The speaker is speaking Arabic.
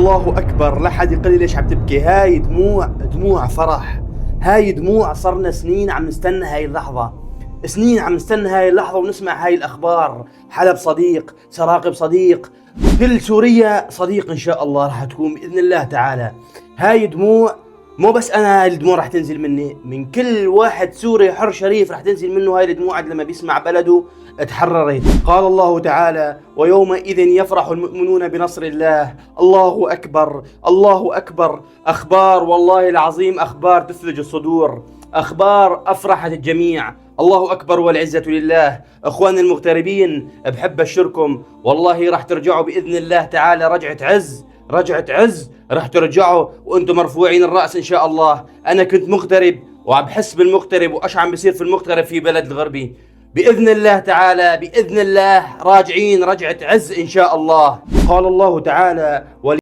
الله أكبر. لا حد يقول لي ليش عم تبكي. هاي دموع فرح. هاي دموع صرنا سنين عم نستنى هاي اللحظة، سنين عم نستنى هاي اللحظة ونسمع هاي الأخبار. حلب صديق، سراقب صديق، كل سوريا صديق إن شاء الله راح تكون بإذن الله تعالى. هاي دموع مو بس أنا، هاي الدموع راح تنزل مني، من كل واحد سوري حر شريف راح تنزل منه هاي الدموع لما بيسمع بلده تحررت. قال الله تعالى: ويومئذ يفرح المؤمنون بنصر الله. الله أكبر، الله أكبر. أخبار والله العظيم، أخبار تثلج الصدور، أخبار أفرحت الجميع. الله أكبر والعزة لله. أخواني المغتربين بحب أشكركم، والله راح ترجعوا بإذن الله تعالى رجعة عز، رجعة عز. راح ترجعوا وأنتم مرفوعين الرأس إن شاء الله. أنا كنت مغترب وعم بحس بالمغترب وإيش عم بيصير في المغترب في بلد الغربي. بإذن الله تعالى، بإذن الله راجعين رجعة عز إن شاء الله. قال الله تعالى: